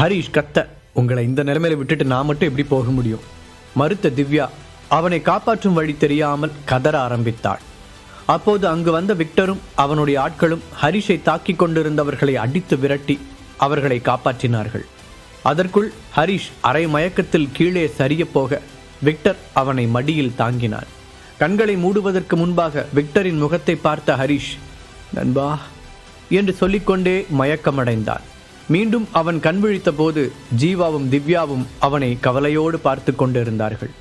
ஹரிஷ் கத்த, உங்களை இந்த நிலைமையில விட்டுட்டு நான் மட்டும் எப்படி போக முடியும்? மறுத்த திவ்யா அவனை காப்பாற்றும் வழி தெரியாமல் கதற ஆரம்பித்தாள். அப்போது அங்கு வந்த விக்டரும் அவனுடைய ஆட்களும் ஹரிஷை தாக்கி கொண்டிருந்தவர்களை அடித்து விரட்டி அவர்களை காப்பாற்றினார்கள். அதற்குள் ஹரிஷ் அரை மயக்கத்தில் கீழே சரிய போக விக்டர் அவனை மடியில் தாங்கினான். கண்களை மூடுவதற்கு முன்பாக விக்டரின் முகத்தை பார்த்த ஹரிஷ், நண்பா என்று சொல்லிக்கொண்டே மயக்கமடைந்தான். மீண்டும் அவன் கண் விழித்த போது ஜீவாவும் திவ்யாவும் அவனை கவலையோடு பார்த்து கொண்டிருந்தார்கள்.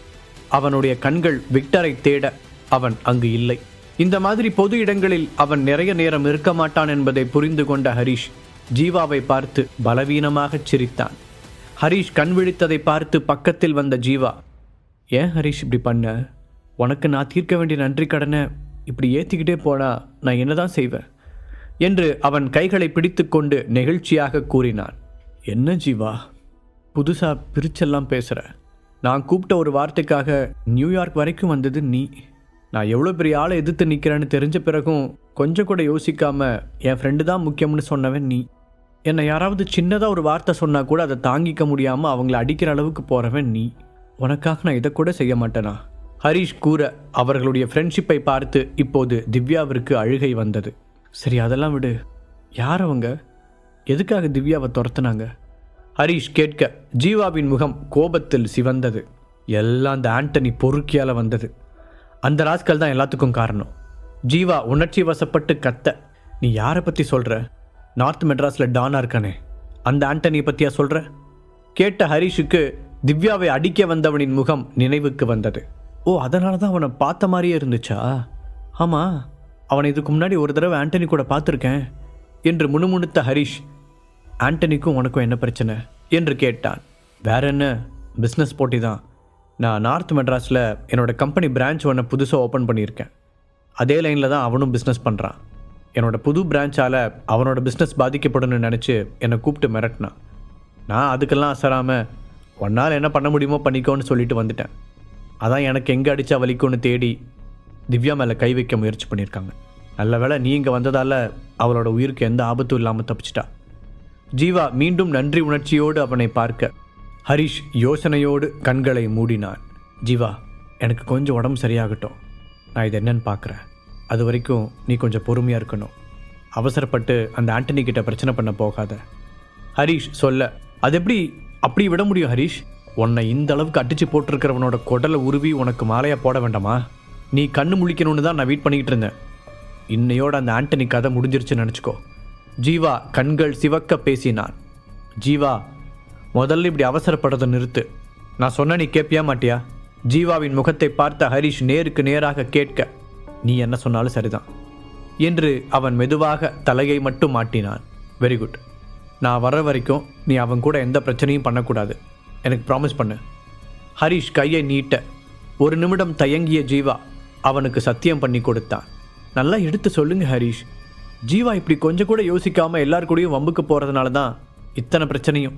அவனுடைய கண்கள் விக்டரை தேட அவன் அங்கு இல்லை. இந்த மாதிரி பொது இடங்களில் அவன் நிறைய நேரம் இருக்க மாட்டான் என்பதை புரிந்து கொண்ட ஹரிஷ் ஜீவாவை பார்த்து பலவீனமாக சிரித்தான். ஹரிஷ் கண் விழித்ததை பார்த்து பக்கத்தில் வந்த ஜீவா, ஏன் ஹரிஷ் இப்படி பண்ண? உனக்கு நான் தீர்க்க வேண்டிய நன்றி கடனை இப்படி ஏற்றிக்கிட்டே போனா நான் என்னதான் செய்வேன் என்று அவன் கைகளை பிடித்து கொண்டு நெகிழ்ச்சியாக கூறினான். என்ன ஜீவா, புதுசாக பிரிச்செல்லாம் பேசுகிற? நான் கூப்பிட்ட ஒரு வார்த்தைக்காக நியூயார்க் வரைக்கும் வந்தது நீ. நான் எவ்வளோ பெரிய ஆளை எதிர்த்து நிற்கிறேன்னு தெரிஞ்ச பிறகும் கொஞ்சம் கூட யோசிக்காமல் என் ஃப்ரெண்டு தான் முக்கியம்னு சொன்னவன் நீ. என்னை யாராவது சின்னதாக ஒரு வார்த்தை சொன்னால் கூட அதை தாங்கிக்க முடியாமல் அவங்கள அடிக்கிற அளவுக்கு போகிறவன் நீ. உனக்காக நான் இதை கூட செய்ய மாட்டேனா? ஹரிஷ் கூற அவர்களுடைய ஃப்ரெண்ட்ஷிப்பை பார்த்து இப்போது திவ்யாவிற்கு அழுகை வந்தது. சரி, அதெல்லாம் விடு. யார் அவங்க? எதுக்காக திவ்யாவை துரத்துனாங்க? ஹரிஷ் கேட்க ஜீவாவின் முகம் கோபத்தில் சிவந்தது. எல்லாம் அந்த ஆண்டனி பொறுக்கியால் வந்தது. அந்த ராஸ்கல் தான் எல்லாத்துக்கும் காரணம். ஜீவா உணர்ச்சி வசப்பட்டு கத்த, நீ யாரை பற்றி சொல்கிற? நார்த் மெட்ராஸில் டானா இருக்கானே, அந்த ஆண்டனியை பற்றியா சொல்கிற? கேட்ட ஹரிஷுக்கு திவ்யாவை அடிக்க வந்தவனின் முகம் நினைவுக்கு வந்தது. ஓ, அதனால தான் அவனை பார்த்த மாதிரியே இருந்துச்சா? ஆமாம், அவனை இதுக்கு முன்னாடி ஒரு தடவை ஆண்டனி கூட பார்த்துருக்கேன் என்று முணுமுணுத்த ஹரிஷ், ஆண்டனிக்கும் உனக்கும் என்ன பிரச்சனை என்று கேட்டான். வேற என்ன, பிஸ்னஸ் போட்டி தான். நான் நார்த் மெட்ராஸில் என்னோடய கம்பெனி பிரான்ச் ஒன்று புதுசாக ஓப்பன் பண்ணியிருக்கேன். அதே லைனில் தான் அவனும் பிஸ்னஸ் பண்ணுறான். என்னோடய புது பிரான்ச்சால் அவனோட பிஸ்னஸ் பாதிக்கப்படணும்னு நினச்சி என்னை கூப்பிட்டு மிரட்டினான். நான் அதுக்கெல்லாம் அசராமல் ஒன்னால் என்ன பண்ண முடியுமோ பண்ணிக்கோன்னு சொல்லிட்டு வந்துட்டேன். அதான் எனக்கு எங்கே அடித்தா வலிக்கும்னு தேடி திவ்யா மேலே கை வைக்க முயற்சி பண்ணியிருக்காங்க. நல்ல வேளை நீ இங்கே வந்ததால் அவளோட உயிருக்கு எந்த ஆபத்தும் இல்லாமல் தப்பிச்சிட்டா. ஜீவா மீண்டும் நன்றி உணர்ச்சியோடு அவனை பார்க்க ஹரிஷ் யோசனையோடு கண்களை மூடினான். ஜீவா, எனக்கு கொஞ்சம் உடம்பு சரியாகட்டும், நான் இது என்னன்னு பார்க்குறேன். அது வரைக்கும் நீ கொஞ்சம் பொறுமையாக இருக்கணும். அவசரப்பட்டு அந்த ஆண்டனி கிட்ட பிரச்சனை பண்ண போகாத. ஹரிஷ் சொல்ல, அது எப்படி அப்படி விட முடியும் ஹரிஷ்? உன்னை இந்த அளவுக்கு அடித்து போட்டிருக்கிறவனோட குடலை உருவி உனக்கு மாலையாக போட வேண்டாமா? நீ கண்ணு முழிக்கணும்னு தான் நான் வெயிட் பண்ணிக்கிட்டு இருந்தேன். இன்னையோட அந்த ஆண்டனி கதை முடிஞ்சிருச்சுன்னு நினச்சிக்கோ. ஜீவா கண்கள் சிவக்க பேசினான். ஜீவா, முதல்ல இப்படி அவசரப்படுறதை நிறுத்து. நான் சொன்ன நீ கேட்பியா மாட்டியா? ஜீவாவின் முகத்தை பார்த்த ஹரிஷ் நேருக்கு நேராக கேட்க, நீ என்ன சொன்னாலும் சரிதான் என்று அவன் மெதுவாக தலையை மட்டும் மாட்டினான். Very good. நான் வர்ற வரைக்கும் நீ அவன் கூட எந்த பிரச்சனையும் பண்ணக்கூடாது. எனக்கு ப்ராமிஸ் பண்ணு. ஹரிஷ் கையை நீட்ட ஒரு நிமிடம் தயங்கிய ஜீவா அவனுக்கு சத்தியம் பண்ணி கொடுத்தான். நல்லா எடுத்து சொல்லுங்க ஹரிஷ். ஜீவா இப்படி கொஞ்சம் கூட யோசிக்காமல் எல்லார் கூடயும் வம்புக்கு போகிறதுனால தான் இத்தனை பிரச்சனையும்.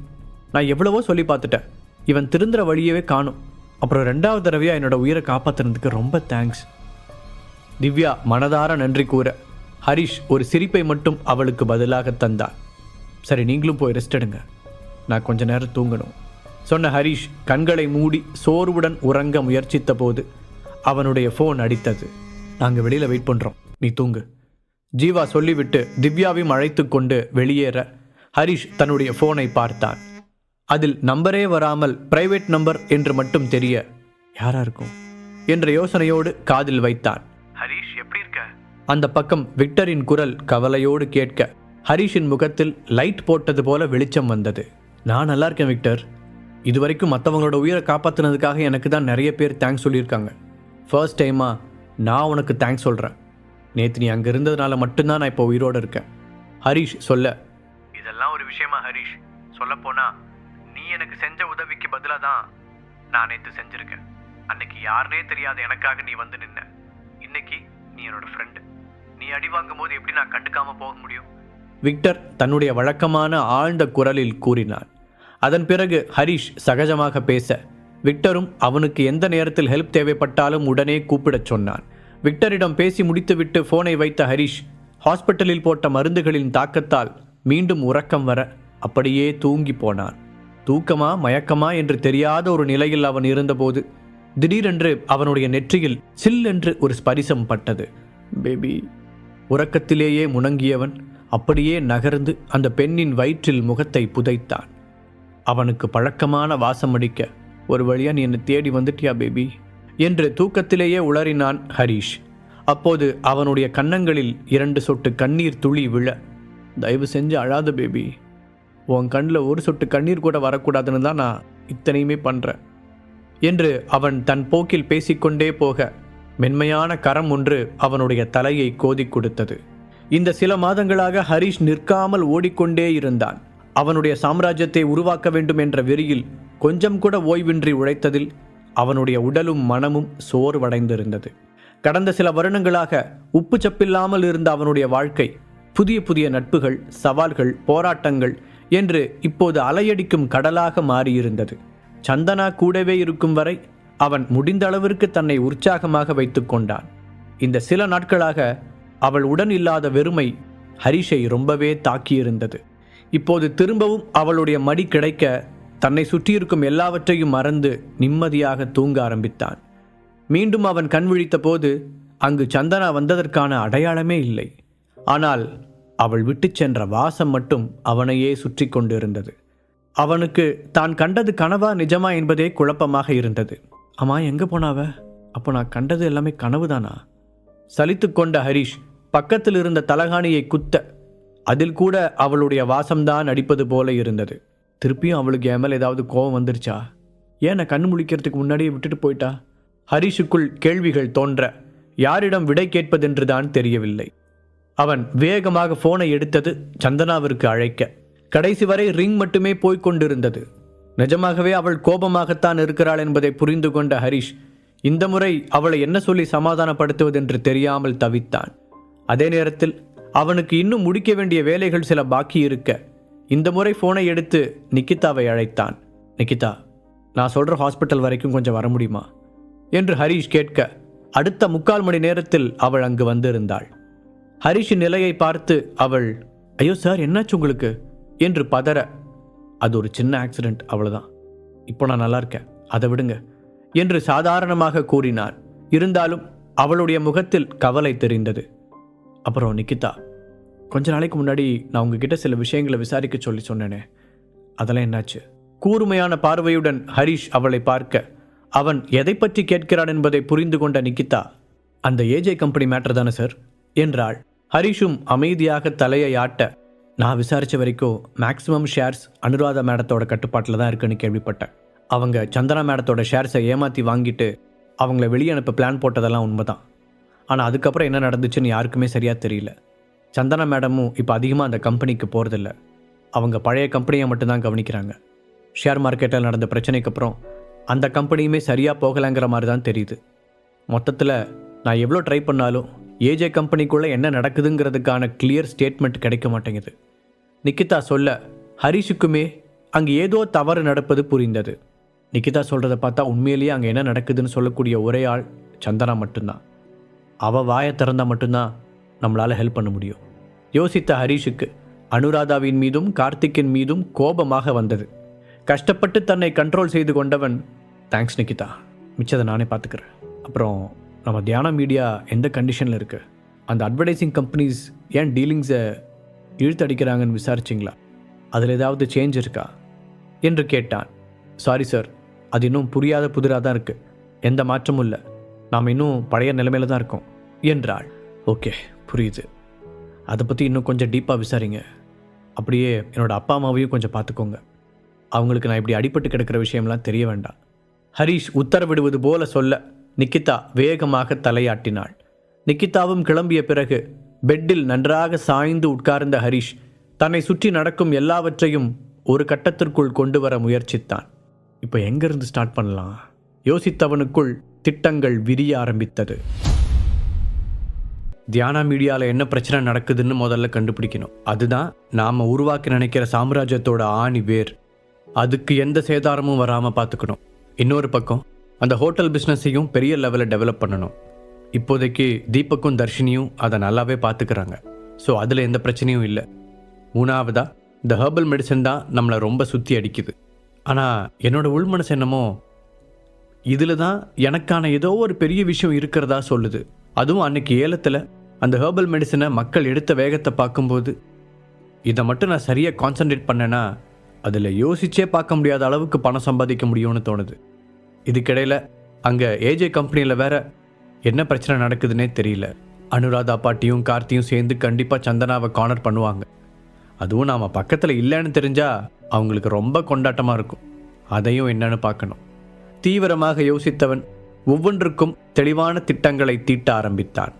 நான் எவ்வளவோ சொல்லி பார்த்துட்டேன், இவன் திருந்துற வழியவே காணும். அப்புறம் 2வது தடவையாக என்னோட உயிரை காப்பாற்றுறதுக்கு ரொம்ப தேங்க்ஸ். திவ்யா மனதார நன்றி கூற ஹரிஷ் ஒரு சிரிப்பை மட்டும் அவளுக்கு பதிலாக தந்தான். சரி, நீங்களும் போய் ரெஸ்ட் எடுங்க, நான் கொஞ்ச நேரம் தூங்கணும் சொன்ன ஹரிஷ் கண்களை மூடி சோர்வுடன் உறங்க முயற்சித்த போது அவனுடைய ஃபோன் அடித்தது. நாங்கள் வெளியில் வெயிட் பண்ணுறோம், நீ தூங்கு. ஜீவா சொல்லிவிட்டு திவ்யாவையும் அழைத்து கொண்டு வெளியேற ஹரிஷ் தன்னுடைய ஃபோனை பார்த்தான். அதில் நம்பரே வராமல் பிரைவேட் நம்பர் என்று மட்டும் தெரிய, யாரா இருக்கும் என்ற யோசனையோடு காதில் வைத்தான். ஹரிஷ், எப்படி இருக்க? அந்த பக்கம் விக்டரின் குரல் கவலையோடு கேட்க ஹரிஷின் முகத்தில் லைட் போட்டது போல வெளிச்சம் வந்தது. நான் நல்லா இருக்கேன் விக்டர். இதுவரைக்கும் மற்றவங்களோட உயிரை காப்பாற்றினதுக்காக எனக்கு தான் நிறைய பேர் தேங்க்ஸ் சொல்லியிருக்காங்க. ஃபர்ஸ்ட் டைமாக நான் உனக்கு தேங்க்ஸ் சொல்கிறேன். நேற்று நீ அங்கே இருந்ததுனால மட்டும்தான் நான் இப்போ உயிரோடு இருக்கேன். ஹரிஷ் சொல்ல, இதெல்லாம் ஒரு விஷயமா ஹரிஷ்? சொல்லப்போனா நீ எனக்கு செஞ்ச உதவிக்கு பதிலாக தான் நான் நேற்று செஞ்சுருக்கேன். அன்னைக்கு யாருனே தெரியாத எனக்காக நீ வந்து நின்ன. இன்னைக்கு நீ என்னோட ஃப்ரெண்டு. நீ அடி வாங்கும் போது எப்படி நான் கண்டுக்காம போக முடியும்? விக்டர் தன்னுடைய வழக்கமான ஆழ்ந்த குரலில் கூறினான். அதன் பிறகு ஹரிஷ் சகஜமாக பேச விக்டரும் அவனுக்கு எந்த நேரத்தில் ஹெல்ப் தேவைப்பட்டாலும் உடனே கூப்பிடச் சொன்னான். விக்டரிடம் பேசி முடித்துவிட்டு ஃபோனை வைத்த ஹரிஷ் ஹாஸ்பிட்டலில் போட்ட மருந்துகளின் தாக்கத்தால் மீண்டும் உறக்கம் வர அப்படியே தூங்கி போனான். தூக்கமா மயக்கமா என்று தெரியாத ஒரு நிலையில் அவன் இருந்தபோது திடீரென்று அவனுடைய நெற்றியில் சில் என்று ஒரு ஸ்பரிசம் பட்டது. பேபி. உறக்கத்திலேயே முணங்கியவன் அப்படியே நகர்ந்து அந்த பெண்ணின் வயிற்றில் முகத்தை புதைத்தான். அவனுக்கு பழக்கமான வாசம் அடிக்க, ஒரு வழியா நீ என்னை தேடி வந்துட்டியா பேபி என்று தூக்கத்திலேயே உளறினான் ஹரீஷ். அப்போது அவனுடைய கன்னங்களில் 2 சொட்டு கண்ணீர் துளி விழ, தயவு செஞ்சு அழாத பேபி, உன் கண்ணில் ஒரு சொட்டு கண்ணீர் கூட வரக்கூடாதுன்னு தான் நான் இத்தனையுமே பண்ணுறேன் என்று அவன் தன் போக்கில் பேசிக்கொண்டே போக மென்மையான கரம் ஒன்று அவனுடைய தலையை கோதி கொடுத்தது. இந்த சில மாதங்களாக ஹரீஷ் நிற்காமல் ஓடிக்கொண்டே இருந்தான். அவனுடைய சாம்ராஜ்யத்தை உருவாக்க வேண்டும் என்ற வெறியில் கொஞ்சம் கூட ஓய்வின்றி உழைத்ததில் அவனுடைய உடலும் மனமும் சோர்வடைந்திருந்தது. கடந்த சில வருடங்களாக உப்பு சப்பில்லாமல் இருந்த அவனுடைய வாழ்க்கை புதிய புதிய நட்புகள், சவால்கள், போராட்டங்கள் என்று இப்போது அலையடிக்கும் கடலாக மாறியிருந்தது. சந்தனா கூடவே இருக்கும் வரை அவன் முடிந்த அளவிற்கு தன்னை உற்சாகமாக வைத்து கொண்டான். இந்த சில நாட்களாக அவள் உடன் இல்லாத வெறுமை ஹரிஷை ரொம்பவே தாக்கியிருந்தது. இப்போது திரும்பவும் அவளுடைய மடி கிடைக்க தன்னை சுற்றியிருக்கும் எல்லாவற்றையும் மறந்து நிம்மதியாக தூங்க ஆரம்பித்தான். மீண்டும் அவன் கண் விழித்த போது அங்கு சந்தனா வந்ததற்கான அடையாளமே இல்லை. ஆனால் அவள் விட்டு சென்ற வாசம் மட்டும் அவனையே சுற்றி கொண்டிருந்தது. அவனுக்கு தான் கண்டது கனவா நிஜமா என்பதே குழப்பமாக இருந்தது. அம்மா எங்கே போனாவ? அப்போ நான் கண்டது எல்லாமே கனவுதானா? சலித்து கொண்ட ஹரீஷ் பக்கத்தில் இருந்த தலகாணியை குத்த, அதில் கூட அவளுடைய வாசம்தான் அடிப்பது போல இருந்தது. திருப்பியும் அவளுக்கு என் மேல் ஏதாவது கோபம் வந்துருச்சா? ஏன் நான் கண்ணு முழிக்கிறதுக்கு முன்னாடியே விட்டுட்டு போயிட்டா? ஹரீஷுக்குள் கேள்விகள் தோன்ற யாரிடம் விடை கேட்பதென்றுதான் தெரியவில்லை. அவன் வேகமாக போனை எடுத்தது சந்தனாவிற்கு அழைக்க. கடைசி வரை ரிங் மட்டுமே போய்கொண்டிருந்தது. நிஜமாகவே அவள் கோபமாகத்தான் இருக்கிறாள் என்பதை புரிந்து கொண்ட ஹரீஷ் இந்த முறை அவளை என்ன சொல்லி சமாதானப்படுத்துவதென்று தெரியாமல் தவித்தான். அதே நேரத்தில் அவனுக்கு இன்னும் முடிக்க வேண்டிய வேலைகள் சில பாக்கி இருக்க இந்த முறை போனை எடுத்து நிக்கிதாவை அழைத்தான். நிக்கிதா, நான் சொல்கிற ஹாஸ்பிட்டல் வரைக்கும் கொஞ்சம் வர முடியுமா என்று ஹரீஷ் கேட்க அடுத்த 3/4 மணி நேரத்தில் அவள் அங்கு வந்திருந்தாள். ஹரீஷின் நிலையை பார்த்து அவள், ஐயோ சார் என்னாச்சு உங்களுக்கு என்று பதற, அது ஒரு சின்ன ஆக்சிடென்ட், அவ்வளோதான், இப்போ நான் நல்லா இருக்கேன், அதை விடுங்க என்று சாதாரணமாக கூறினான். இருந்தாலும் அவளுடைய முகத்தில் கவலை தெரிந்தது. அப்புறம் நிக்கிதா, கொஞ்ச நாளைக்கு முன்னாடி நான் உங்ககிட்ட சில விஷயங்களை விசாரிக்க சொல்லி சொன்னேனே, அதெல்லாம் என்னாச்சு? கூர்மையான பார்வையுடன் ஹரீஷ் அவளை பார்க்க அவன் எதை பற்றி கேட்கிறான் என்பதை புரிந்து கொண்ட நிக்கிதா, அந்த ஏஜே கம்பெனி மேட்டர் தானே சார் என்றாள். ஹரீஷும் அமைதியாக தலையை ஆட்ட, நான் விசாரித்த வரைக்கும் மேக்ஸிமம் ஷேர்ஸ் அனுராதா மேடத்தோட கட்டுப்பாட்டில் தான் இருக்குன்னு கேள்விப்பட்டேன். அவங்க சந்தனா மேடத்தோட ஷேர்ஸை ஏமாற்றி வாங்கிட்டு அவங்கள வெளியே அனுப்ப பிளான் போட்டதெல்லாம் உண்மைதான். ஆனால் அதுக்கப்புறம் என்ன நடந்துச்சுன்னு யாருக்குமே சரியாக தெரியல. சந்தனா மேடமும் இப்போ அதிகமாக அந்த கம்பெனிக்கு போகிறதில்ல. அவங்க பழைய கம்பெனியை மட்டும்தான் கவனிக்கிறாங்க. ஷேர் மார்க்கெட்டில் நடந்த பிரச்சனைக்கு அப்புறம் அந்த கம்பெனியுமே சரியாக போகலைங்கிற மாதிரி தான் தெரியுது. மொத்தத்தில் நான் எவ்வளோ ட்ரை பண்ணாலும் ஏஜே கம்பெனிக்குள்ளே என்ன நடக்குதுங்கிறதுக்கான கிளியர் ஸ்டேட்மெண்ட் கிடைக்க மாட்டேங்குது. நிக்கிதா சொல்ல ஹரீஷுக்குமே அங்கே ஏதோ தவறு நடப்பது புரிந்தது. நிக்கிதா சொல்கிறத பார்த்தா உண்மையிலேயே அங்கே என்ன நடக்குதுன்னு சொல்லக்கூடிய ஒரே ஆள் சந்தனா மட்டும்தான். அவள் வாயை திறந்தால் மட்டும்தான் நம்மளால் ஹெல்ப் பண்ண முடியும். யோசித்த ஹரீஷுக்கு அனுராதாவின் மீதும் கார்த்திக்கின் மீதும் கோபமாக வந்தது. கஷ்டப்பட்டு தன்னை கண்ட்ரோல் செய்து கொண்டவன், தேங்க்ஸ் நிக்கிதா, மிச்சதை நானே பார்த்துக்கிறேன். அப்புறம் நம்ம தியானா மீடியா எந்த கண்டிஷனில் இருக்குது? அந்த அட்வர்டைஸிங் கம்பெனிஸ் ஏன் டீலிங்ஸை இழுத்து அடிக்கிறாங்கன்னு விசாரிச்சிங்களா? அதில் ஏதாவது சேஞ்ச் இருக்கா என்று கேட்டான். சாரி சார், அது இன்னும் புரியாத புதிராக தான் இருக்குது, எந்த மாற்றமும் இல்லை, நாம் இன்னும் பழைய நிலைமையில் தான் இருக்கோம் என்றாள். ஓகே புரியுது, அதை பற்றி இன்னும் கொஞ்சம் டீப்பாக விசாரிங்க. அப்படியே என்னோடய அப்பா அம்மாவையும் கொஞ்சம் பார்த்துக்கோங்க. அவங்களுக்கு நான் இப்படி அடிபட்டு கிடக்கிற விஷயம்லாம் தெரிய வேண்டாம். ஹரீஷ் உத்தரவிடுவது போல சொல்ல நிக்கிதா வேகமாக தலையாட்டினாள். நிக்கிதாவும் கிளம்பிய பிறகு பெட்டில் நன்றாக சாய்ந்து உட்கார்ந்த ஹரீஷ் தன்னை சுற்றி நடக்கும் எல்லாவற்றையும் ஒரு கட்டத்திற்குள் கொண்டு வர முயற்சித்தான். இப்போ எங்கிருந்து ஸ்டார்ட் பண்ணலாம் யோசித்தவனுக்குள் திட்டங்கள் விரிய ஆரம்பித்தது. தியானா மீடியாவில் என்ன பிரச்சனை நடக்குதுன்னு முதல்ல கண்டுபிடிக்கணும். அதுதான் நாம் உருவாக்கி நினைக்கிற சாம்ராஜ்யத்தோட ஆணி வேர். அதுக்கு எந்த சேதாரமும் வராமல் பார்த்துக்கணும். இன்னொரு பக்கம் அந்த ஹோட்டல் பிஸ்னஸையும் பெரிய லெவலில் டெவலப் பண்ணணும். இப்போதைக்கு தீபக்கும் தர்ஷினியும் அதை நல்லாவே பார்த்துக்கிறாங்க. ஸோ அதில் எந்த பிரச்சனையும் இல்லை. மூணாவதாக இந்த ஹெர்பல் மெடிசன் தான் நம்மளை ரொம்ப சுற்றி அடிக்குது. ஆனால் என்னோட உள் மனசு என்னமோ இதில் தான் எனக்கான ஏதோ ஒரு பெரிய விஷயம் இருக்கிறதா சொல்லுது. அதுவும் அன்னைக்கு ஏலத்தில் அந்த ஹெர்பல் மெடிசனை மக்கள் எடுத்த வேகத்தை பார்க்கும்போது இதை மட்டும் நான் சரியாக கான்சன்ட்ரேட் பண்ணேன்னா அதில் யோசிச்சே பார்க்க முடியாத அளவுக்கு பணம் சம்பாதிக்க முடியும்னு தோணுது. இதுக்கிடையில் அங்கே ஏஜே கம்பெனியில் வேற என்ன பிரச்சனை நடக்குதுன்னே தெரியல. அனுராதா பாட்டியும் கார்த்தியும் சேர்ந்து கண்டிப்பாக சந்தனாவை கார்னர் பண்ணுவாங்க. அதுவும் நாம் பக்கத்தில் இல்லைன்னு தெரிஞ்சால் அவங்களுக்கு ரொம்ப கொண்டாட்டமாக இருக்கும். அதையும் என்னன்னு பார்க்கணும். தீவிரமாக யோசித்தவன் ஒவ்வொன்றுக்கும் தெளிவான திட்டங்களை தீட்ட ஆரம்பித்தான்.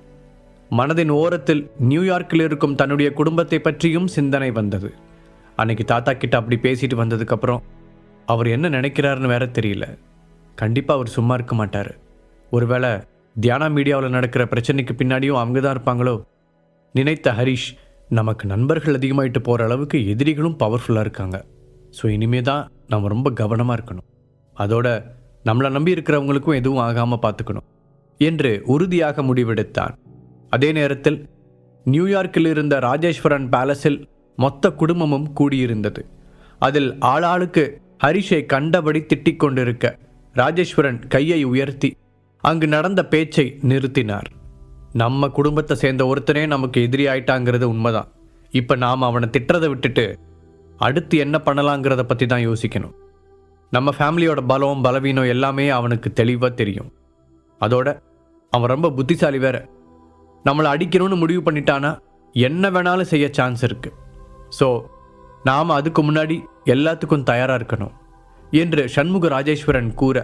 மனதின் ஓரத்தில் நியூயார்க்கில் இருக்கும் தன்னுடைய குடும்பத்தை பற்றியும் சிந்தனை வந்தது. அன்னைக்கு தாத்தா கிட்ட அப்படி பேசிட்டு வந்ததுக்கப்புறம் அவர் என்ன நினைக்கிறாருன்னு வேற தெரியல. கண்டிப்பாக அவர் சும்மா இருக்க மாட்டார். ஒருவேளை தியானா மீடியாவில் நடக்கிற பிரச்சனைக்கு பின்னாடியும் அவங்க தான் இருப்பாங்களோ? நினைத்த ஹரிஷ், நமக்கு நண்பர்கள் அதிகமாகிட்டு போகிற அளவுக்கு எதிரிகளும் பவர்ஃபுல்லாக இருக்காங்க. ஸோ இனிமே தான் நம்ம ரொம்ப கவனமாக இருக்கணும். அதோட நம்மளை நம்பி இருக்கிறவங்களுக்கும் எதுவும் ஆகாமல் பார்த்துக்கணும் என்று உறுதியாக முடிவெடுத்தான். அதே நேரத்தில் நியூயார்க்கில் இருந்த ராஜேஸ்வரன் பேலஸில் மொத்த குடும்பமும் கூடியிருந்தது. அதில் ஆளாளுக்கு ஹரிஷை கண்டபடி திட்டிக் கொண்டிருக்க ராஜேஸ்வரன் கையை உயர்த்தி அங்கு நடந்த பேச்சை நிறுத்தினார். நம்ம குடும்பத்தை சேர்ந்த ஒருத்தனே நமக்கு எதிரி ஆயிட்டாங்கிறது உண்மைதான். இப்போ நாம் அவனை திட்டுறதை விட்டுட்டு அடுத்து என்ன பண்ணலாங்கிறத பற்றி தான் யோசிக்கணும். நம்ம ஃபேமிலியோட பலம் பலவீனம் எல்லாமே அவனுக்கு தெளிவாக தெரியும். அதோட அவன் ரொம்ப புத்திசாலி வேற. நம்மளை அடிக்கணும்னு முடிவு பண்ணிட்டானா என்ன வேணாலும் செய்ய சான்ஸ் இருக்குது. ஸோ நாம் அதுக்கு முன்னாடி எல்லாத்துக்கும் தயாராக இருக்கணும் என்று சண்முக ராஜேஸ்வரன் கூற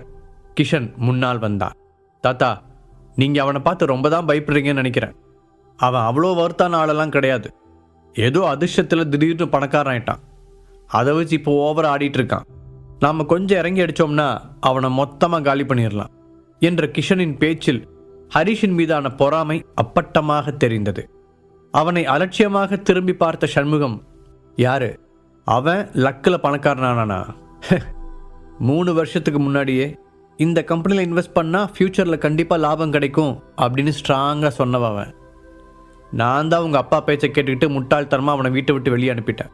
கிஷன் முன்னால் வந்தான். தாத்தா, நீங்கள் அவனை பார்த்து ரொம்ப தான் பயப்படுறீங்கன்னு நினைக்கிறேன். அவன் அவ்வளோ வருத்தான ஆளெல்லாம் கிடையாது. ஏதோ அதிர்ஷ்டத்தில் திடீர்னு பணக்காரன் ஆயிட்டான். அதை வச்சு இப்போ ஓவராக ஆடிட்டு இருக்கான். நாம் கொஞ்சம் இறங்கி அடித்தோம்னா அவனை மொத்தமாக காலி பண்ணிடலாம் என்ற கிஷனின் பேச்சில் ஹரிஷின் மீதான பொறாமை அப்பட்டமாக தெரிந்தது. அவனை அலட்சியமாக திரும்பி பார்த்த சண்முகம், யாரு அவன் லக்கில் பணக்காரனானா? 3 வருஷத்துக்கு முன்னாடியே இந்த கம்பெனியில் இன்வெஸ்ட் பண்ணால் ஃப்யூச்சரில் கண்டிப்பாக லாபம் கிடைக்கும் அப்படின்னு ஸ்ட்ராங்காக சொன்னவன். நான் தான் உங்கள் அப்பா பேச்சை கேட்டுக்கிட்டு முட்டாள்தனமாக அவனை வீட்டை விட்டு வெளியே அனுப்பிட்டேன்.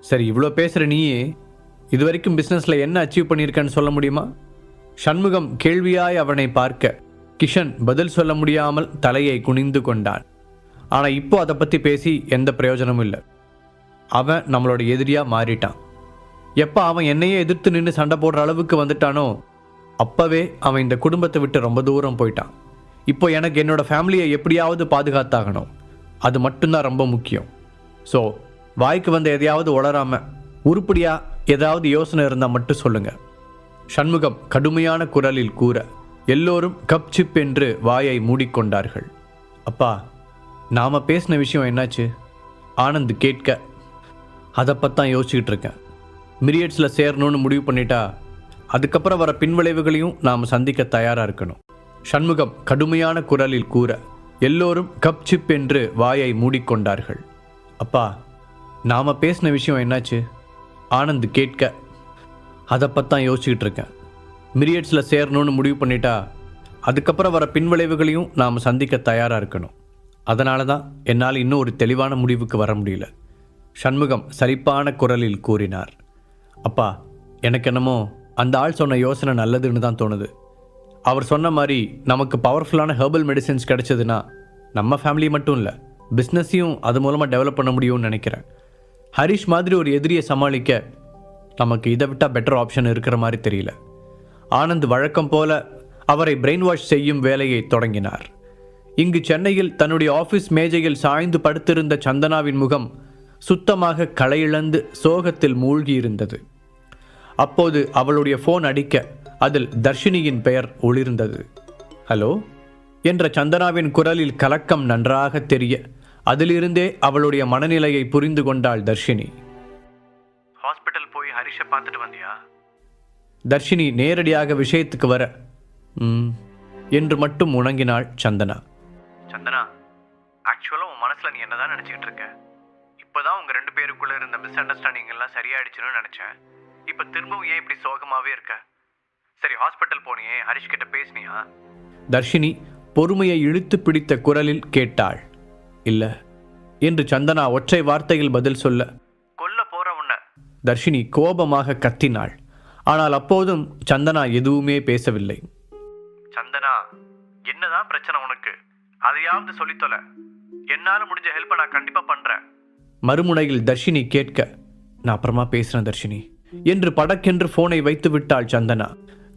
சரி, இவ்வளோ பேசுகிற நீயே இது வரைக்கும் பிஸ்னஸில் என்ன அச்சீவ் பண்ணியிருக்கேன்னு சொல்ல முடியுமா? சண்முகம் கேள்வியாய் அவனை பார்க்க கிஷன் பதில் சொல்ல முடியாமல் தலையை குனிந்து கொண்டான். ஆனால் இப்போ அதை பற்றி பேசி எந்த பிரயோஜனமும் இல்லை. அவன் நம்மளோட எதிரியாக மாறிட்டான். எப்போ அவன் என்னையே எதிர்த்து நின்று சண்டை போடுற அளவுக்கு வந்துட்டானோ அப்போவே அவன் இந்த குடும்பத்தை விட்டு ரொம்ப தூரம் போயிட்டான். இப்போ எனக்கு என்னோட ஃபேமிலியை எப்படியாவது பாதுகாத்தாகணும். அது மட்டும்தான் ரொம்ப முக்கியம். ஸோ வாய்க்கு வந்த எதையாவது உளராமல் உருப்படியாக ஏதாவது யோசனை இருந்தால் மட்டும் சொல்லுங்கள். சண்முகம் கடுமையான குரலில் கூற எல்லோரும் கப் சிப் என்று வாயை மூடிக்கொண்டார்கள். அப்பா, நாம் பேசின விஷயம் என்னாச்சு? ஆனந்த் கேட்க, அதை பற்றி யோசிச்சுக்கிட்டு இருக்கேன். மிரியட்ஸில் சேரணும்னு முடிவு பண்ணிட்டா அதுக்கப்புறம் வர பின்விளைவுகளையும் நாம் சந்திக்க தயாராக இருக்கணும். சண்முகம் கடுமையான குரலில் கூற எல்லோரும் கப் சிப் என்று வாயை மூடிக்கொண்டார்கள். அப்பா, நாம் பேசின விஷயம் என்னாச்சு? ஆனந்த் கேட்க, அதை பற்றி யோசிச்சுக்கிட்டு இருக்கேன். மிரியட்ஸில் சேரணும்னு முடிவு பண்ணிட்டா அதுக்கப்புறம் வர பின்விளைவுகளையும் நாம் சந்திக்க தயாராக இருக்கணும். அதனால தான் என்னால் இன்னும் ஒரு தெளிவான முடிவுக்கு வர முடியல. சண்முகம் சலிப்பான குரலில் கூறினார். அப்பா, எனக்கு என்னமோ அந்த ஆள் சொன்ன யோசனை நல்லதுன்னு தான் தோணுது. அவர் சொன்ன மாதிரி நமக்கு பவர்ஃபுல்லான ஹெர்பல் மெடிசின்ஸ் கிடைச்சதுன்னா நம்ம ஃபேமிலி மட்டும் இல்லை, பிஸ்னஸையும் அது மூலமாக டெவலப் பண்ண முடியும்னு நினைக்கிறேன். ஹரிஷ் மாதிரி ஒரு எதிரியை சமாளிக்க நமக்கு இதை விட்டால் பெட்டர் ஆப்ஷன் இருக்கிற மாதிரி தெரியல. ஆனந்த் வழக்கம் போல அவரை பிரெயின் வாஷ் செய்யும் வேலையை தொடங்கினார். இங்கு சென்னையில் தன்னுடைய ஆஃபீஸ் மேஜையில் சாய்ந்து படுத்திருந்த சந்தனாவின் முகம் சுத்தமாக களையிழந்து சோகத்தில் மூழ்கியிருந்தது. அப்போது அவளுடைய ஃபோன் அடிக்க அதில் தர்ஷினியின் பெயர் ஒளிர்ந்தது. ஹலோ என்ற சந்தனாவின் குரலில் கலக்கம் நன்றாக தெரிய அதிலிருந்தே அவளுடைய மனநிலையை புரிந்து கொண்டாள் தர்ஷினி. ஹாஸ்பிட்டல் போய் ஹரிஷை பார்த்துட்டு வந்தியா? தர்ஷினி நேரடியாக விஷயத்துக்கு வர என்று மட்டும் முணங்கினாள் சந்தனா. சந்தனா, ஆக்சுவலாக உன் மனசில் நீ என்னதான் நினச்சிக்கிட்டு இருக்க? இப்போதான் உங்கள் 2 பேருக்குள்ளே இருந்த மிஸ் அண்டர்ஸ்டாண்டிங் எல்லாம் சரியாயிடுச்சுன்னு நினச்சேன். இப்போ திரும்பவும் ஏன் இப்படி சோகமாகவே இருக்க? சரி, ஹாஸ்பிட்டல் போனியே, ஹரிஷ் கிட்ட பேசினியா? தர்ஷினி பொறுமையை இழுத்து பிடித்த குரலில் கேட்டாள். இல்லை என்று சந்தனா ஒற்றை வார்த்தையில் பதில் சொல்ல, கொல்ல போற உன்ன தர்ஷினி கோபமாக கத்தினாள். ஆனால் அப்போதும் சந்தனா எதுவுமே பேசவில்லை. சந்தனா, என்னதான் பிரச்சனை உனக்கு? அதையாவது சொல்லித்தொல. என்னால முடிஞ்ச ஹெல்ப்பை நான் கண்டிப்பா பண்றேன். மறுமுனையில் தர்ஷினி கேட்க, நான் அப்புறமா பேசுறேன் தர்ஷினி என்று படக்கென்று போனை வைத்து விட்டாள் சந்தனா.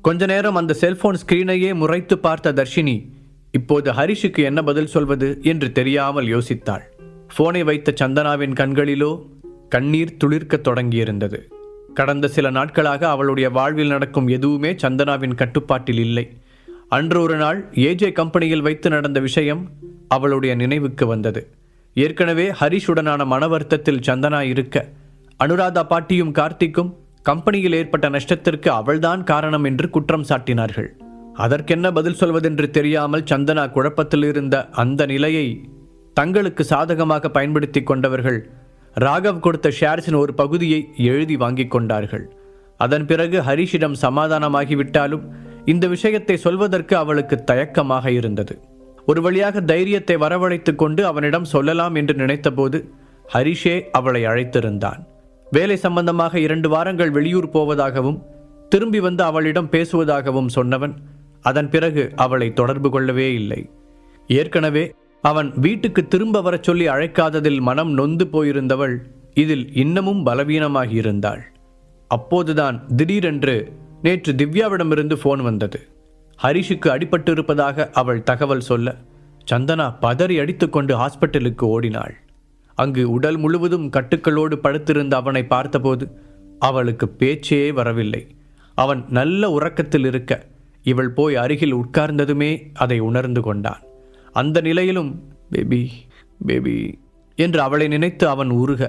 கொஞ்ச நேரம் அந்த செல்போன் ஸ்கிரீனையே முறைத்து பார்த்த தர்ஷினி இப்போது ஹரிஷுக்கு என்ன பதில் சொல்வது என்று தெரியாமல் யோசித்தாள். போனை வைத்த சந்தனாவின் கண்களிலோ கண்ணீர் துளிர்க்க தொடங்கியிருந்தது. கடந்த சில நாட்களாக அவளுடைய வாழ்வில் நடக்கும் எதுவுமே சந்தனாவின் கட்டுப்பாட்டில் இல்லை. அன்று ஒரு நாள் ஏஜே கம்பெனியில் வைத்து நடந்த விஷயம் அவளுடைய நினைவுக்கு வந்தது. ஏற்கனவே ஹரிஷுடனான மன வருத்தத்தில் சந்தனா இருக்க, அனுராதா பாட்டியும் கார்த்திக்கும் கம்பெனியில் ஏற்பட்ட நஷ்டத்திற்கு அவள்தான் காரணம் என்று குற்றம் சாட்டினார்கள். அதற்கென்ன பதில் சொல்வதென்று தெரியாமல் சந்தனா குழப்பத்தில் இருந்த அந்த நிலையை தங்களுக்கு சாதகமாக பயன்படுத்தி கொண்டவர்கள் ராகவ் கொடுத்த ஷேர்ஸின் ஒரு பகுதியை எழுதி வாங்கி கொண்டார்கள். அதன் பிறகு ஹரிஷிடம் சமாதானமாகிவிட்டாலும் இந்த விஷயத்தை சொல்வதற்கு அவளுக்கு தயக்கமாக இருந்தது. ஒரு வழியாக தைரியத்தை வரவழைத்து கொண்டு அவனிடம் சொல்லலாம் என்று நினைத்தபோது ஹரிஷே அவளை அழைத்திருந்தான். வேலை சம்பந்தமாக 2 வாரங்கள் வெளியூர் போவதாகவும் திரும்பி வந்து அவளிடம் பேசுவதாகவும் சொன்னவன் அதன் பிறகு அவளை தொடர்பு கொள்ளவே இல்லை. ஏற்கனவே அவன் வீட்டுக்கு திரும்ப வர சொல்லி அழைக்காததில் மனம் நொந்து போயிருந்தவள் இதில் இன்னமும் பலவீனமாகியிருந்தாள். அப்போதுதான் திடீரென்று நேற்று திவ்யாவிடமிருந்து போன் வந்தது. ஹரிஷுக்கு அடிபட்டு இருப்பதாக அவள் தகவல் சொல்ல சந்தனா பதறி அடித்துக்கொண்டு ஹாஸ்பிட்டலுக்கு ஓடினாள். அங்கு உடல் முழுவதும் கட்டுக்களோடு படுத்திருந்த அவனை பார்த்தபோது அவளுக்கு பேச்சே வரவில்லை. அவன் நல்ல உறக்கத்தில் இருக்க இவள் போய் அருகில் உட்கார்ந்ததுமே அதை உணர்ந்து கொண்டான். அந்த நிலையிலும் பேபி பேபி என்று அவளை நினைத்து அவன் உருக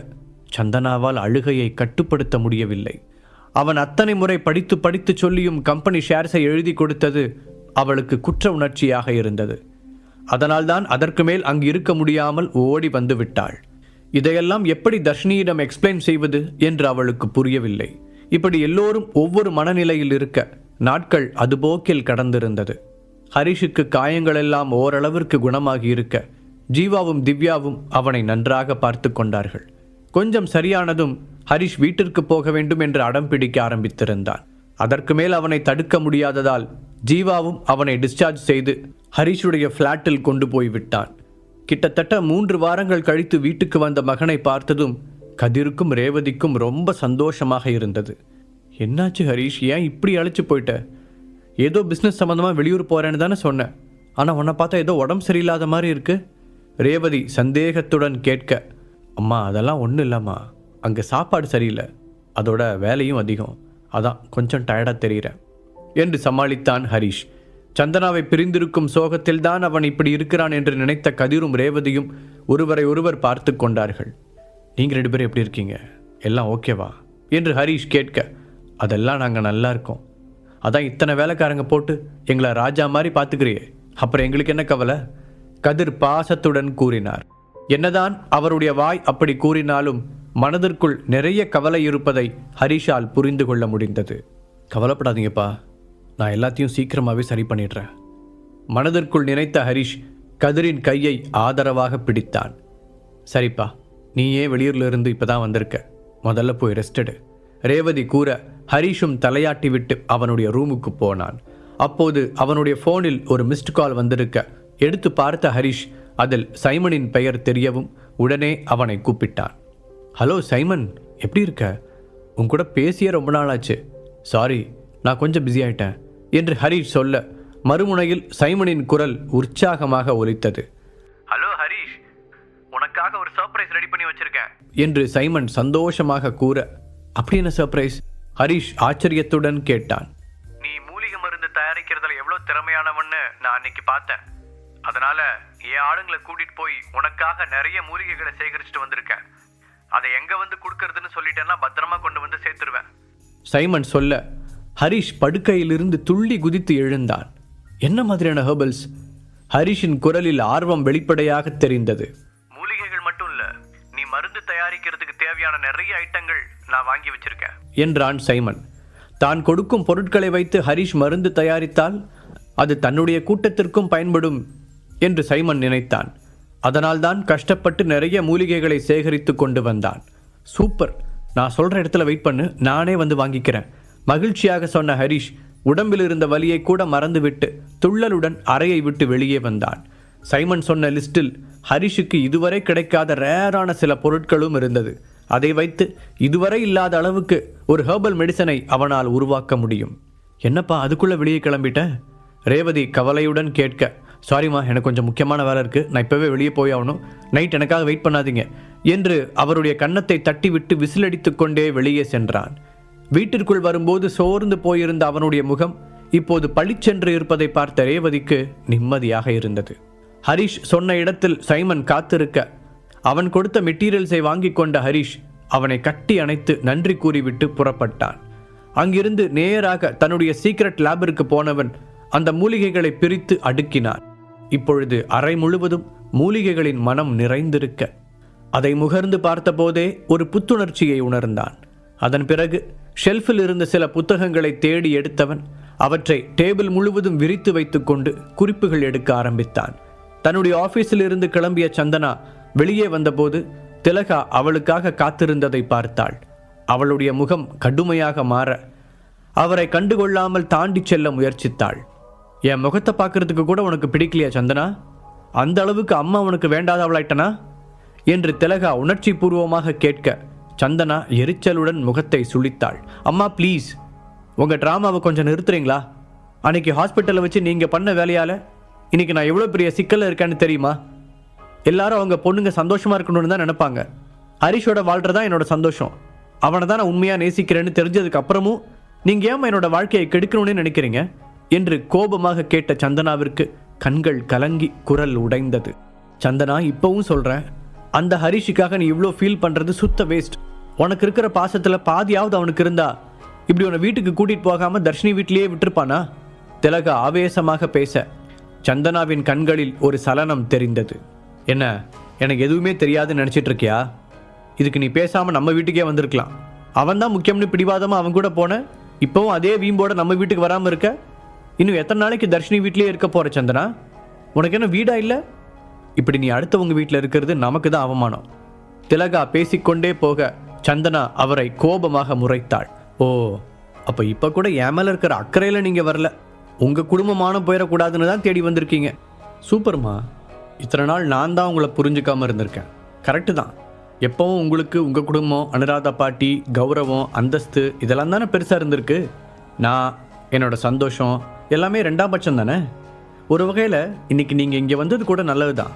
சந்தனாவால் அழுகையை கட்டுப்படுத்த முடியவில்லை. அவன் அத்தனை முறை படித்து படித்து சொல்லியும் கம்பெனி ஷேர்ஸை எழுதி கொடுத்தது அவளுக்கு குற்ற உணர்ச்சியாக இருந்தது. அதனால்தான் அதற்கு மேல் அங்கு இருக்க முடியாமல் ஓடி வந்து விட்டாள். இதையெல்லாம் எப்படி தர்ஷினியிடம் எக்ஸ்பிளைன் செய்வது என்று அவளுக்கு புரியவில்லை. இப்படி எல்லோரும் ஒவ்வொரு மனநிலையில் இருக்க நாட்கள் அதுபோக்கில் கடந்திருந்தது. ஹரிஷுக்கு காயங்களெல்லாம் ஓரளவிற்கு குணமாகி இருக்க ஜீவாவும் திவ்யாவும் அவனை நன்றாக பார்த்து கொண்டார்கள். கொஞ்சம் சரியானதும் ஹரிஷ் வீட்டிற்கு போக வேண்டும் என்று அடம் பிடிக்க ஆரம்பித்திருந்தான். அதற்கு மேல் அவனை தடுக்க முடியாததால் ஜீவாவும் அவனை டிஸ்சார்ஜ் செய்து ஹரிஷுடைய ஃப்ளாட்டில் கொண்டு போய்விட்டான். கிட்டத்தட்ட 3 வாரங்கள் கழித்து வீட்டுக்கு வந்த மகனை பார்த்ததும் கதிருக்கும் ரேவதிக்கும் ரொம்ப சந்தோஷமாக இருந்தது. என்னாச்சு ஹரிஷ், ஏன் இப்படி அழைச்சி போயிட்ட? ஏதோ பிஸ்னஸ் சம்மந்தமாக வெளியூர் போகிறேன்னு தானே சொன்னேன், ஆனால் உன்னை பார்த்தா ஏதோ உடம்பு சரியில்லாத மாதிரி இருக்கு. ரேவதி சந்தேகத்துடன் கேட்க, அம்மா அதெல்லாம் ஒன்றும் இல்லைம்மா, அங்கே சாப்பாடு சரியில்லை, அதோட வேலையும் அதிகம், அதான் கொஞ்சம் டயர்டாக தெரிகிறேன் என்று சமாளித்தான் ஹரிஷ். சந்தனாவை பிரிந்திருக்கும் சோகத்தில் தான் அவன் இப்படி இருக்கிறான் என்று நினைத்த கதிரும் ரேவதியும் ஒருவரை ஒருவர் பார்த்து கொண்டார்கள். நீங்கள் 2 பேரும் எப்படி இருக்கீங்க, எல்லாம் ஓகேவா என்று ஹரிஷ் கேட்க, அதெல்லாம் நாங்கள் நல்லா இருக்கோம், அதான் இத்தனை வேலைக்காரங்க போட்டு எங்களை ராஜா மாதிரி பார்த்துக்கிறியே, அப்புறம் எங்களுக்கு என்ன கவலை? கதிர் பாசத்துடன் கூறினார். என்னதான் அவருடைய வாய் அப்படி கூறினாலும் மனதிற்குள் நிறைய கவலை இருப்பதை ஹரிஷால் புரிந்து கொள்ள முடிந்தது. கவலைப்படாதீங்கப்பா, நான் எல்லாத்தையும் சீக்கிரமாகவே சரி பண்ணிடுறேன். மனதிற்குள் நினைத்த ஹரிஷ் கதிரின் கையை ஆதரவாக பிடித்தான். சரிப்பா, நீயே வெளியூர்ல இருந்து இப்பதான் வந்திருக்க, முதல்ல போய் ரெஸ்டடு ரேவதி கூற ஹரிஷும் தலையாட்டி விட்டு அவனுடைய ரூமுக்கு போனான். அப்போது அவனுடைய போனில் ஒரு மிஸ்டு கால் வந்திருக்க எடுத்து பார்த்த ஹரிஷ் அதில் சைமனின் பெயர் தெரியவும் உடனே அவனை கூப்பிட்டான். ஹலோ சைமன், எப்படி இருக்க? உன் கூட பேசிய ரொம்ப நாளாச்சு. சாரி, நான் கொஞ்சம் பிஸி ஆயிட்டேன் என்று ஹரிஷ் சொல்ல மறுமுனையில் சைமனின் குரல் உற்சாகமாக ஒலித்தது. ஹலோ ஹரிஷ், உனக்காக ஒரு சர்ப்ரைஸ் ரெடி பண்ணி வச்சிருக்கேன் என்று சைமன் சந்தோஷமாக கூற, அப்படி என்ன சர்ப்ரைஸ்? ஹரிஷ் ஆச்சரியத்துடன் கேட்டான். நீ மூலிகை மருந்து தயாரிக்கிறதுல எவ்வளவு திறமையானவன்னு நான் அன்னைக்கு பார்த்தேன். அதனால என் ஆளுங்களை கூட்டிட்டு போய் உனக்காக நிறைய மூலிகைகளை சேகரிச்சுட்டு வந்திருக்கேன். அதை எங்க வந்து கொடுக்கறதுன்னு சொல்லிட்டேன்னா பத்திரமா கொண்டு வந்து சேர்த்துருவேன் சைமன் சொல்ல ஹரிஷ் படுக்கையிலிருந்து துள்ளி குதித்து எழுந்தான். என்ன மாதிரியான ஹெர்பல்ஸ்? ஹரிஷின் குரலில் ஆர்வம் வெளிப்படையாக தெரிந்தது. மூலிகைகள் மட்டும் இல்ல, நீ மருந்து தயாரிக்கிறதுக்கு தேவையான நிறைய ஐட்டங்கள் நான் வாங்கி வச்சிருக்கேன் என்றான் சைமன். தான் கொடுக்கும் பொருட்களை வைத்து ஹரிஷ் மருந்து தயாரித்தால் அது தன்னுடைய கூட்டத்திற்கும் பயன்படும் என்று சைமன் நினைத்தான். அதனால்தான் கஷ்டப்பட்டு நிறைய மூலிகைகளை சேகரித்து கொண்டு வந்தான். சூப்பர், நான் சொல்ற இடத்துல வெயிட் பண்ணு, நானே வந்து வாங்கிக்கிறேன். மகிழ்ச்சியாக சொன்ன ஹரிஷ் உடம்பில் இருந்த வலியை கூட மறந்துவிட்டு துள்ளலுடன் அறையை விட்டு வெளியே வந்தான். சைமன் சொன்ன லிஸ்டில் ஹரிஷுக்கு இதுவரை கிடைக்காத ரேரான சில பொருட்களும் இருந்தது. அதை வைத்து இதுவரை இல்லாத அளவுக்கு ஒரு ஹெர்பல் மெடிசனை அவனால் உருவாக்க முடியும். என்னப்பா அதுக்குள்ளே வெளியே கிளம்பிட்ட? ரேவதி கவலையுடன் கேட்க, சாரிம்மா, எனக்கு கொஞ்சம் முக்கியமான வேலை இருக்குது, நான் இப்போவே வெளியே போய் ஆகணும், நைட் எனக்காக வெயிட் பண்ணாதீங்க என்று அவருடைய கன்னத்தை தட்டிவிட்டு விசிலடித்து கொண்டே வெளியே சென்றான். வீட்டிற்குள் வரும்போது சோர்ந்து போயிருந்த அவனுடைய முகம் இப்போது பளிச்சென்று இருப்பதை பார்த்த ரேவதிக்கு நிம்மதியாக இருந்தது. ஹரிஷ் சொன்ன இடத்தில் சைமன் காத்திருக்க அவன் கொடுத்த மெட்டீரியல்ஸை வாங்கி கொண்ட ஹரிஷ் அவனை கட்டி அணைத்து நன்றி கூறிவிட்டு புறப்பட்டான். அங்கிருந்து நேராக தன்னுடைய சீக்ரெட் லேபிற்கு போனவன் அந்த மூலிகைகளை பிரித்து அடுக்கினான். இப்பொழுது அறை முழுவதும் மூலிகைகளின் மனம் நிறைந்திருக்க அதை முகர்ந்து பார்த்தபோதே ஒரு புத்துணர்ச்சியை உணர்ந்தான். அதன் பிறகு ஷெல்ஃபில் இருந்த சில புத்தகங்களை தேடி எடுத்தவன் அவற்றை டேபிள் முழுவதும் விரித்து வைத்துக்கொண்டு குறிப்புகள் எடுக்க ஆரம்பித்தான். தன்னுடைய ஆபீஸில் இருந்து கிளம்பிய சந்தனா வெளியே வந்தபோது திலகா அவளுக்காக காத்திருந்ததை பார்த்தாள். அவளுடைய முகம் கடுமையாக மாற அவரை கண்டுகொள்ளாமல் தாண்டி செல்ல முயற்சித்தாள். என் முகத்தை பார்க்கறதுக்கு கூட உனக்கு பிடிக்கலையா சந்தனா? அந்த அளவுக்கு அம்மா உனக்கு வேண்டாதவளாயிட்டனா என்று திலகா உணர்ச்சி பூர்வமாக கேட்க சந்தனா எரிச்சலுடன் முகத்தை சுளித்தாள். அம்மா ப்ளீஸ், உங்கள் ட்ராமாவை கொஞ்சம் நிறுத்துறீங்களா? அன்னைக்கு ஹாஸ்பிட்டலில் வச்சு நீங்கள் பண்ண வேலையால் இன்னைக்கு நான் எவ்வளோ பெரிய சிக்கலில் இருக்கேன்னு தெரியுமா? எல்லாரும் அவங்க பொண்ணுங்க சந்தோஷமாக இருக்கணும்னு தான் நினைப்பாங்க. ஹரிஷோட வாழ்கிறதா என்னோட சந்தோஷம். அவனை தான் நான் உண்மையாக நேசிக்கிறேன்னு தெரிஞ்சதுக்கு அப்புறமும் நீங்கள் ஏமா என்னோட வாழ்க்கையை கெடுக்கணும்னு நினைக்கிறீங்க என்று கோபமாக கேட்ட சந்தனாவிற்கு கண்கள் கலங்கி குரல் உடைந்தது. சந்தனா, இப்போவும் சொல்கிறேன், அந்த ஹரிஷுக்காக நீ இவ்வளோ ஃபீல் பண்ணுறது சுத்த வேஸ்ட். உனக்கு இருக்கிற பாசத்தில் பாதியாவது அவனுக்கு இருந்தா இப்படி உன்னை வீட்டுக்கு கூட்டிகிட்டு போகாமல் தர்ஷினி வீட்டிலேயே விட்டுருப்பானா? திலகா ஆவேசமாக பேச சந்தனாவின் கண்களில் ஒரு சலனம் தெரிந்தது. என்ன, எனக்கு எதுவுமே தெரியாதுன்னு நினச்சிட்டு இருக்கியா? இதுக்கு நீ பேசாமல் நம்ம வீட்டுக்கே வந்திருக்கலாம். அவன் தான் முக்கியம்னு பிடிவாதமாக அவன் கூட போன, இப்போவும் அதே வீம்போட நம்ம வீட்டுக்கு வராமல் இருக்க. இன்னும் எத்தனை நாளைக்கு தர்ஷினி வீட்லேயே இருக்க போகிற சந்தனா? உனக்கு என்ன வீடா இல்லை? இப்படி நீ அடுத்தவங்க வீட்டில் இருக்கிறது நமக்கு தான் அவமானம். திலகா பேசிக்கொண்டே போக சந்தனா அவரை கோபமாக முறைத்தாள். ஓ, அப்போ இப்போ கூட என் மேலே இருக்கிற அக்கறையில் நீங்கள் வரல, உங்கள் குடும்பமானம் போயிடக்கூடாதுன்னு தான் தேடி வந்திருக்கீங்க. சூப்பர்மா, இத்தனை நாள் நான் தான் உங்களை புரிஞ்சுக்காமல் இருந்திருக்கேன். கரெக்டு தான், எப்போவும் உங்களுக்கு உங்கள் குடும்பம், அனுராதா பாட்டி, கௌரவம், அந்தஸ்து இதெல்லாம் தானே பெருசாக இருந்திருக்கு. நான், என்னோட சந்தோஷம் எல்லாமே ரெண்டாம் பட்சம் தானே. ஒரு வகையில் இன்றைக்கி நீங்கள் இங்கே வந்தது கூட நல்லது தான்.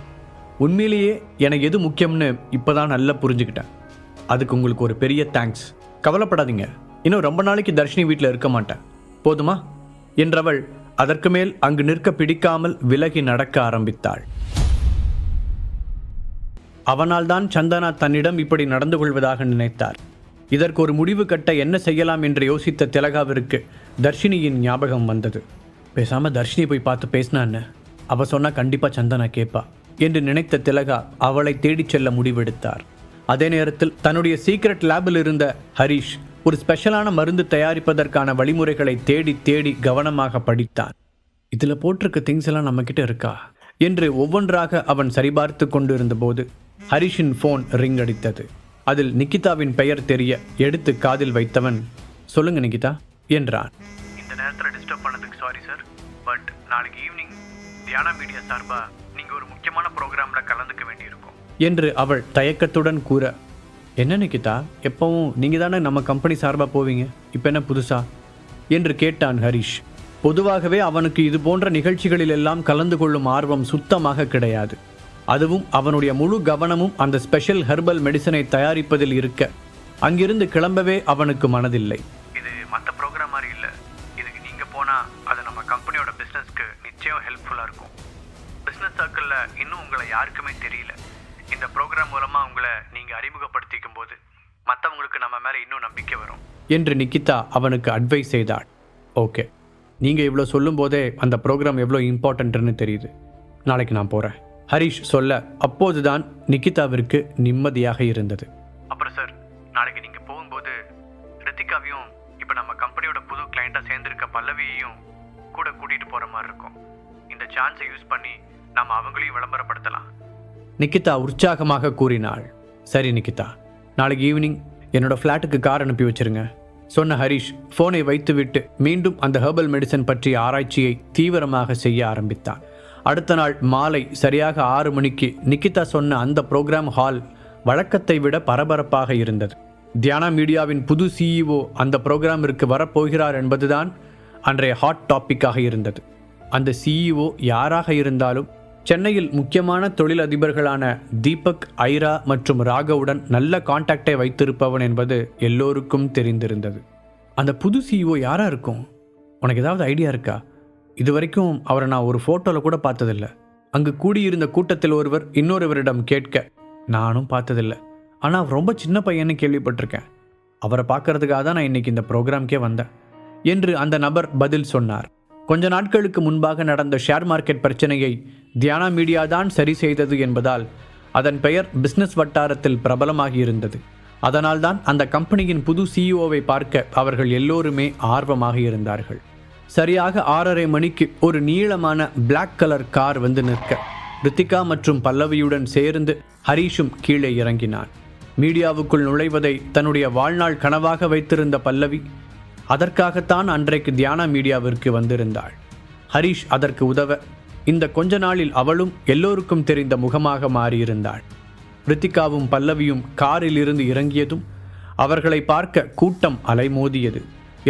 உண்மையிலேயே எனக்கு எது முக்கியம்னு இப்போ தான் நல்லா புரிஞ்சுக்கிட்டேன். அதுக்கு உங்களுக்கு ஒரு பெரிய தேங்க்ஸ். கவலைப்படாதீங்க, இன்னும் ரொம்ப நாளைக்கு தர்ஷினி வீட்டில் இருக்க மாட்டேன், போதுமா என்றவள் அதற்கு மேல் அங்கு நிற்க பிடிக்காமல் விலகி நடக்க ஆரம்பித்தாள். அவனால் தான் சந்தனா தன்னிடம் இப்படி நடந்து கொள்வதாக நினைத்தார். இதற்கு ஒரு முடிவு கட்ட என்ன செய்யலாம் என்று யோசித்த திலகாவிற்கு தர்ஷினியின் ஞாபகம் வந்தது. பேசாமல் தர்ஷினி போய் பார்த்து பேசினான்னு அவள் சொன்னால் கண்டிப்பாக சந்தனா கேட்பா என்று நினைத்த திலகா அவளை தேடிச் செல்ல முடிவெடுத்தார். அதே நேரத்தில் தன்னுடைய சீக்ரெட் லேபில் இருந்த ஹரிஷ் ஒரு ஸ்பெஷலான மருந்து தயாரிப்பதற்கான வழிமுறைகளை தேடி தேடி கவனமாக படித்தான். இதில் போட்டிருக்க திங்ஸ் எல்லாம் நம்மக்கிட்ட இருக்கா என்று ஒவ்வொன்றாக அவன் சரிபார்த்து கொண்டு இருந்தபோது ஹரிஷின் ஃபோன் ரிங் அடித்தது. அதில் நிக்கிதாவின் பெயர் தெரிய எடுத்து காதில் வைத்தவன், சொல்லுங்க நிக்கிதா என்றான். இந்த நேரத்தில் டிஸ்டர்ப் பண்ணதுக்கு சாரி சார், பட் நாளைக்கு ஈவினிங் தியானா மீடியா சார்பா நீங்கள் ஒரு முக்கியமான ப்ரோக்ராமில் கலந்துக்க வேண்டியிருக்கும் என்று அவள் தயக்கத்துடன் கூற, என்ன நிக்கிதா, எப்பவும் நீங்கள் தானே நம்ம கம்பெனி சார்பாக போவீங்க, இப்போ என்ன புதுசா என்று கேட்டான் ஹரிஷ். பொதுவாகவே அவனுக்கு இது போன்ற நிகழ்ச்சிகளில் எல்லாம் கலந்து கொள்ளும் ஆர்வம் சுத்தமாக கிடையாது. அதுவும் அவனுடைய முழு கவனமும் அந்த ஸ்பெஷல் ஹெர்பல் மெடிசனை தயாரிப்பதில் இருக்க அங்கிருந்து கிளம்பவே அவனுக்கு மனதில்லை. இது மற்ற ப்ரோக்ராம் மாதிரி இல்லை, இதுக்கு நீங்கள் போனால் அது நம்ம கம்பெனியோட பிஸ்னஸ்க்கு நிச்சயம் ஹெல்ப்ஃபுல்லாக இருக்கும். பிஸ்னஸ் சர்க்கிளில் இன்னும் உங்களை யாருக்குமே தெரியல. இந்த ப்ரோக்ராம் மூலமாக உங்களை நீங்கள் அறிமுகப்படுத்திக்கும் போது மற்றவங்களுக்கு நம்ம மேலே இன்னும் நம்பிக்கை வரும் என்று நிக்கிதா அவனுக்கு அட்வைஸ் செய்தாள். ஓகே, நீங்கள் இவ்வளோ சொல்லும் போதே அந்த ப்ரோக்ராம் எவ்வளோ இம்பார்ட்டன்ட்னு தெரியுது. நாளைக்கு நான் போகிறேன் ஹரிஷ் சொல்ல அப்போதுதான் நிக்கிதாவிற்கு நிம்மதியாக இருந்தது. அப்புறம் சார், நாளைக்கு நீங்கள் போகும்போது ரித்திகாவையும் இப்போ நம்ம கம்பெனியோட புது கிளைண்ட்டாக சேர்ந்துருக்க பல்லவியையும் கூட கூட்டிகிட்டு போகிற மாதிரி இருக்கும். இந்த சான்ஸை யூஸ் பண்ணி நம்ம அவங்களையும் விளம்பரப்படுத்தலாம். நிக்கிதா உற்சாகமாக கூறினாள். சரி நிக்கிதா, நாளைக்கு ஈவினிங் என்னோடய ஃப்ளாட்டுக்கு கார் அனுப்பி வச்சுருங்க. சொன்ன ஹரிஷ் போனை வைத்துவிட்டு மீண்டும் அந்த ஹெர்பல் மெடிசன் பற்றிய ஆராய்ச்சியை தீவிரமாக செய்ய ஆரம்பித்தான். அடுத்த நாள் மாலை சரியாக 6 மணிக்கு நிகிதா சொன்ன அந்த ப்ரோக்ராம் ஹால் வழக்கத்தை விட பரபரப்பாக இருந்தது. தியானா மீடியாவின் புது CEO அந்த ப்ரோக்ராமிற்கு வரப்போகிறார் என்பதுதான் அன்றைய ஹாட் டாப்பிக்காக இருந்தது. அந்த CEO யாராக இருந்தாலும் சென்னையில் முக்கியமான தொழிலதிபர்களான தீபக், ஐரா மற்றும் ராகவுடன் நல்ல கான்டாக்டை வைத்திருப்பவன் என்பது எல்லோருக்கும் தெரிந்திருந்தது. அந்த புது CEO யாரா இருக்கும்? உனக்கு ஏதாவது ஐடியா இருக்கா? இதுவரைக்கும் அவரை நான் ஒரு ஃபோட்டோவில் கூட பார்த்ததில்லை. அங்கு கூடியிருந்த கூட்டத்தில் ஒருவர் இன்னொருவரிடம் கேட்க, நானும் பார்த்ததில்லை, ஆனால் அவர் ரொம்ப சின்ன பையன்னு கேள்விப்பட்டிருக்கேன். அவரை பார்க்கறதுக்காக தான் நான் இன்னைக்கு இந்த ப்ரோக்ராம்க்கே வந்தேன் என்று அந்த நபர் பதில் சொன்னார். கொஞ்ச நாட்களுக்கு முன்பாக நடந்த ஷேர் மார்க்கெட் பிரச்சனையை தியானா மீடியா தான் சரி செய்தது என்பதால் அதன் பெயர் பிஸ்னஸ் வட்டாரத்தில் பிரபலமாகி இருந்தது. அதனால்தான் அந்த கம்பெனியின் புது CEOவை பார்க்க அவர்கள் எல்லோருமே ஆர்வமாக இருந்தார்கள். சரியாக 6:30 மணிக்கு ஒரு நீளமான பிளாக் கலர் கார் வந்து நிற்க ரித்திகா மற்றும் பல்லவியுடன் சேர்ந்து ஹரிஷும் கீழே இறங்கினான். மீடியாவுக்குள் நுழைவதை தன்னுடைய வாழ்நாள் கனவாக வைத்திருந்த பல்லவி அதற்காகத்தான் அன்றைக்கு தியானா மீடியாவிற்கு வந்திருந்தாள். ஹரிஷ் அதற்கு உதவ இந்த கொஞ்ச நாளில் அவளும் எல்லோருக்கும் தெரிந்த முகமாக மாறியிருந்தாள். ரித்திகாவும் பல்லவியும் காரில் இருந்து இறங்கியதும் அவர்களை பார்க்க கூட்டம் அலைமோதியது.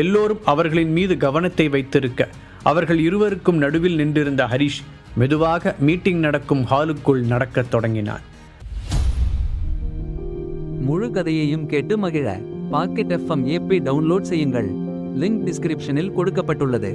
எல்லோரும் அவர்களின் மீது கவனத்தை வைத்திருக்க அவர்கள் இருவருக்கும் நடுவில் நின்றிருந்த ஹரிஷ் மெதுவாக மீட்டிங் நடக்கும் ஹாலுக்குள் நடக்கத் தொடங்கினான். முழு கதையையும் கேட்டு மகிழ பாக்கெட் FM app டவுன்லோட் செய்யுங்கள். லிங்க் டிஸ்கிரிப்ஷனில் கொடுக்கப்பட்டுள்ளது.